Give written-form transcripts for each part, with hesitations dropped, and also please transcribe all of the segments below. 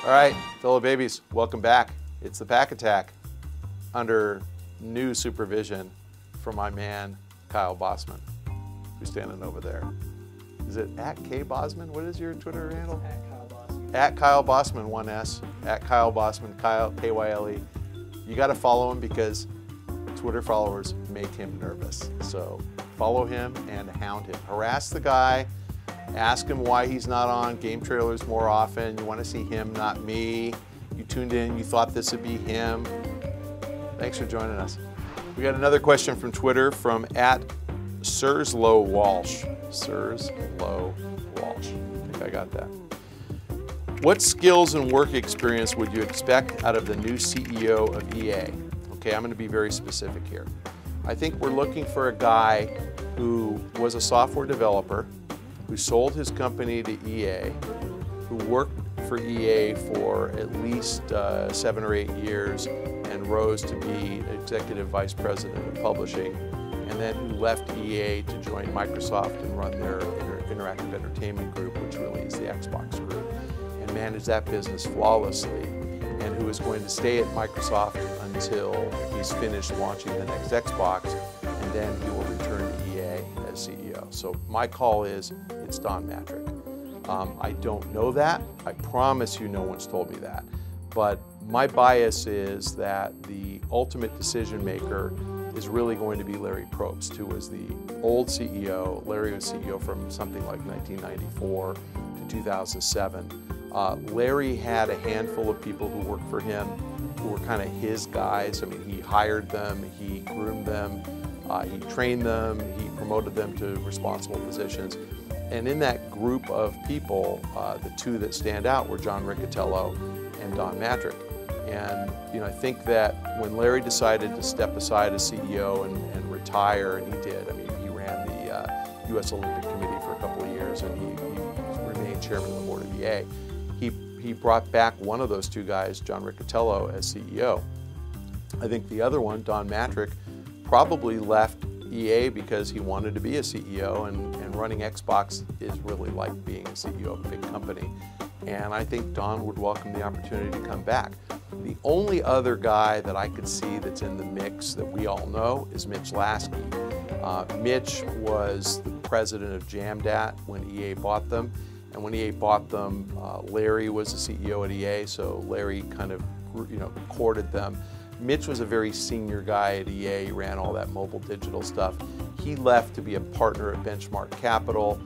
All right, fellow babies, welcome back. It's the Pach-Attack under new supervision from my man, Kyle Bossman, who's standing over there. Is it at K Bosman? What is your Twitter handle? At Kyle Bossman. At Kyle Bossman, 1S. At Kyle Bossman, Kyle, K-Y-L-E. You got to follow him because Twitter followers make him nervous. So follow him and hound him. Harass the guy. Ask him why he's not on GameTrailers more often. You want to see him, not me. You tuned in, you thought this would be him. Thanks for joining us. We got another question from Twitter from at Sirslow Walsh. Sirslow Walsh. I think I got that. What skills and work experience would you expect out of the new CEO of EA? Okay, I'm going to be very specific here. I think we're looking for a guy who was a software developer, who sold his company to EA, who worked for EA for at least 7 or 8 years and rose to be executive vice president of publishing, and then who left EA to join Microsoft and run their interactive entertainment group, which really is the Xbox group, and manage that business flawlessly, and who is going to stay at Microsoft until he's finished launching the next Xbox, and then he will return to EA as CEO. So my call is, it's Don Mattrick. I don't know that. I promise you no one's told me that. But my bias is that the ultimate decision maker is really going to be Larry Probst, who was the old CEO. Larry was CEO from something like 1994 to 2007. Larry had a handful of people who worked for him who were kind of his guys. I mean, he hired them, he groomed them, he trained them, he promoted them to responsible positions. And in that group of people, the two that stand out were John Riccitiello and Don Mattrick. And I think that when Larry decided to step aside as CEO and retire, and he did, I mean, he ran the U.S. Olympic Committee for a couple of years, and he remained chairman of the board of EA. He brought back one of those two guys, John Riccitiello, as CEO. I think the other one, Don Mattrick, probably left EA because he wanted to be a CEO, and running Xbox is really like being a CEO of a big company. And I think Don would welcome the opportunity to come back. The only other guy that I could see that's in the mix that we all know is Mitch Lasky. Mitch was the president of Jamdat when EA bought them. And when EA bought them, Larry was the CEO at EA, so Larry kind of courted them. Mitch was a very senior guy at EA, he ran all that mobile digital stuff. He left to be a partner at Benchmark Capital.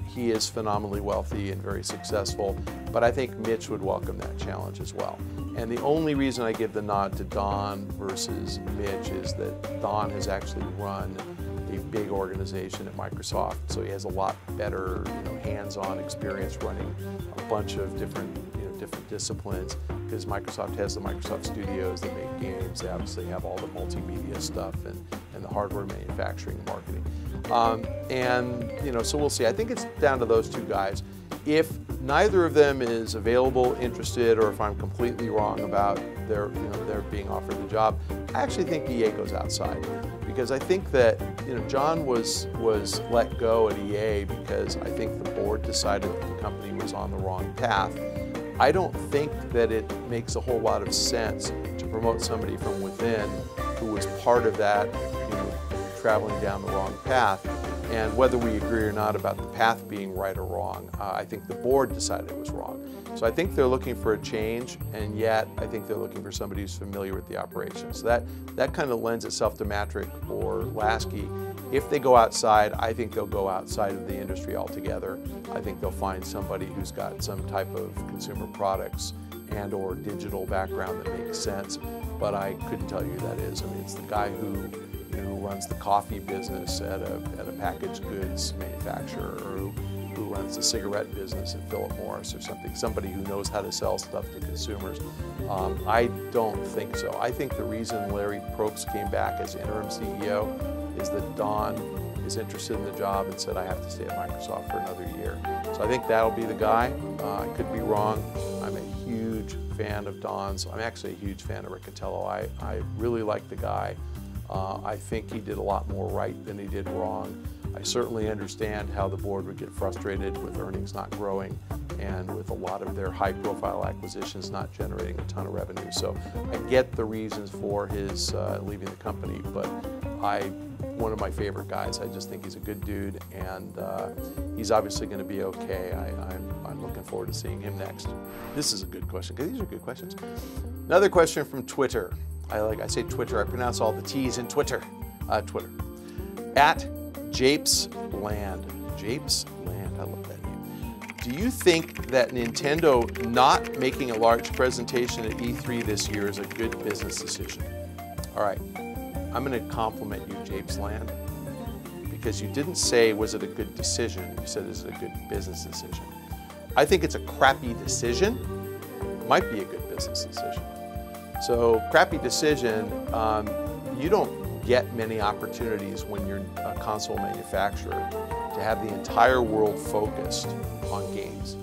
He is phenomenally wealthy and very successful, but I think Mitch would welcome that challenge as well. And the only reason I give the nod to Don versus Mitch is that Don has actually run a big organization at Microsoft, so he has a lot better hands-on experience running a bunch of different disciplines, because Microsoft has the Microsoft Studios that make games. They obviously have all the multimedia stuff and the hardware manufacturing and marketing. So we'll see. I think it's down to those two guys. If neither of them is available, interested, or if I'm completely wrong about their being offered the job, I actually think EA goes outside, because I think that John was let go at EA because I think the board decided that the company was on the wrong path. I don't think that it makes a whole lot of sense to promote somebody from within who was part of that, traveling down the wrong path. And whether we agree or not about the path being right or wrong, I think the board decided it was wrong. So I think they're looking for a change, and yet I think they're looking for somebody who's familiar with the operation. So that kind of lends itself to Mattrick or Lasky. If they go outside, I think they'll go outside of the industry altogether. I think they'll find somebody who's got some type of consumer products and or digital background that makes sense, but I couldn't tell you who that is. I mean, it's the guy who runs the coffee business at a packaged goods manufacturer, or who runs the cigarette business at Philip Morris or something, somebody who knows how to sell stuff to consumers. I don't think so. I think the reason Larry Probst came back as interim CEO is that Don is interested in the job and said, I have to stay at Microsoft for another year. So I think that'll be the guy. I could be wrong. I'm a huge fan of Don's. I'm actually a huge fan of Riccitiello. I really like the guy. I think he did a lot more right than he did wrong. I certainly understand how the board would get frustrated with earnings not growing and with a lot of their high-profile acquisitions not generating a ton of revenue. So I get the reasons for his leaving the company, but one of my favorite guys. I just think he's a good dude, and he's obviously going to be okay. I'm looking forward to seeing him next. This is a good question, because these are good questions. Another question from Twitter. I say Twitter, I pronounce all the T's in Twitter. Twitter. At Japesland. Japesland, I love that name. Do you think that Nintendo not making a large presentation at E3 this year is a good business decision? All right, I'm going to compliment you, Japesland, because you didn't say, was it a good decision? You said, is it a good business decision? I think it's a crappy decision. Might be a good business decision. So, crappy decision, you don't get many opportunities when you're a console manufacturer to have the entire world focused on games.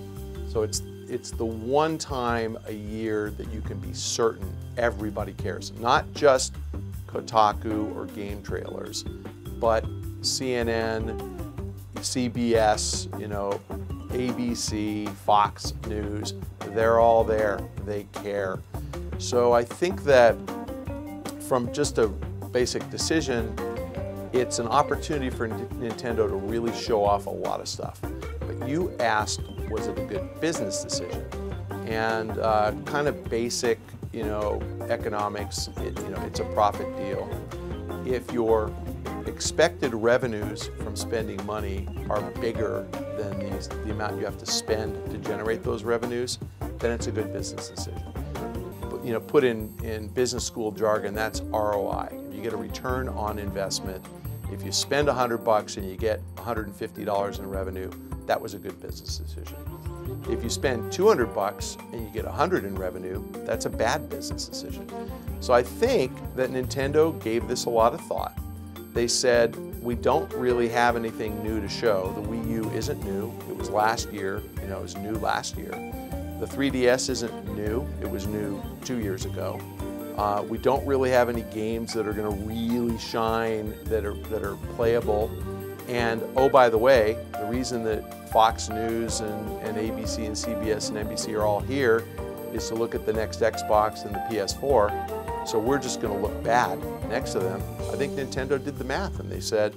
So it's the one time a year that you can be certain everybody cares. Not just Kotaku or GameTrailers, but CNN, CBS, ABC, Fox News, they're all there, they care. So I think that from just a basic decision, it's an opportunity for Nintendo to really show off a lot of stuff. But you asked, was it a good business decision? And kind of basic, economics, it's a profit deal. If your expected revenues from spending money are bigger than the amount you have to spend to generate those revenues, then it's a good business decision. But, put in business school jargon, that's ROI. You get a return on investment. If you spend $100 and you get $150 in revenue, that was a good business decision. If you spend $200 and you get $100 in revenue, that's a bad business decision. So I think that Nintendo gave this a lot of thought. They said, we don't really have anything new to show. The Wii U isn't new. It was last year. It was new last year. The 3DS isn't new. It was new 2 years ago. We don't really have any games that are going to really shine, that are playable. And oh, by the way, the reason that Fox News and ABC and CBS and NBC are all here is to look at the next Xbox and the PS4. So we're just going to look bad next to them. I think Nintendo did the math and they said,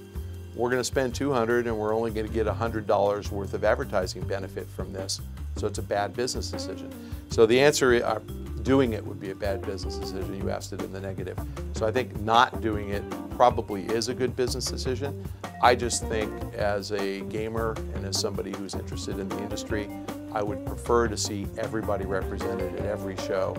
we're going to spend $200 and we're only going to get $100 worth of advertising benefit from this. So it's a bad business decision. So the answer, doing it would be a bad business decision. You asked it in the negative. So I think not doing it probably is a good business decision. I just think as a gamer and as somebody who's interested in the industry, I would prefer to see everybody represented at every show.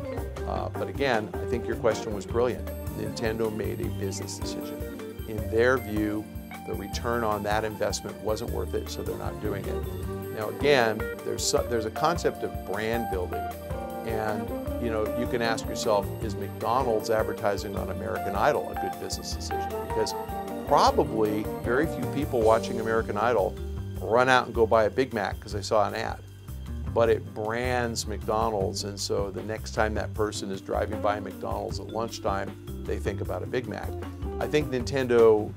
But again, I think your question was brilliant. Nintendo made a business decision. In their view, the return on that investment wasn't worth it, so they're not doing it. Now again, there's a concept of brand building, and you can ask yourself, is McDonald's advertising on American Idol a good business decision? Because probably very few people watching American Idol run out and go buy a Big Mac because they saw an ad. But it brands McDonald's, and so the next time that person is driving by McDonald's at lunchtime, they think about a Big Mac. I think Nintendo,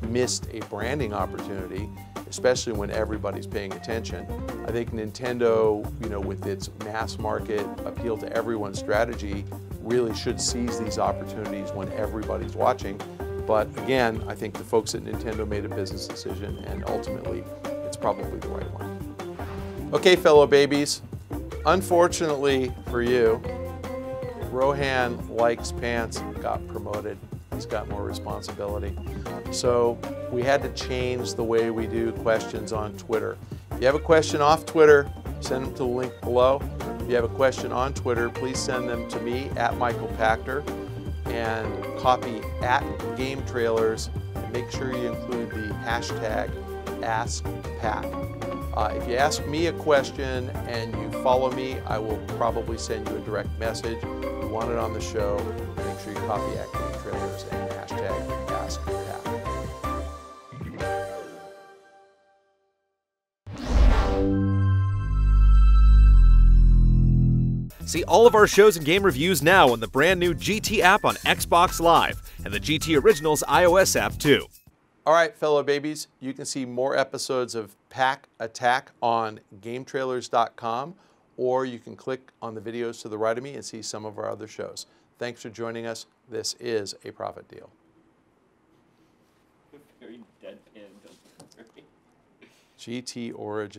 missed a branding opportunity, especially when everybody's paying attention. I think Nintendo, with its mass market appeal to everyone strategy, really should seize these opportunities when everybody's watching. But again, I think the folks at Nintendo made a business decision, and ultimately, it's probably the right one. Okay, fellow babies, unfortunately for you, Rohan Likes Pants got promoted. He's got more responsibility. So we had to change the way we do questions on Twitter. If you have a question off Twitter, send them to the link below. If you have a question on Twitter, please send them to me at Michael Pachter and copy at GameTrailers. And make sure you include the hashtag AskPac. If you ask me a question and you follow me, I will probably send you a direct message. If you want it on the show, make sure you copy at GameTrailers and hashtag AskPac. See all of our shows and game reviews now on the brand new GT app on Xbox Live and the GT Originals iOS app too. All right, fellow babies, you can see more episodes of Pach-Attack on GameTrailers.com, or you can click on the videos to the right of me and see some of our other shows. Thanks for joining us. This is a profit deal. Very deadpan delivery. GT Origin.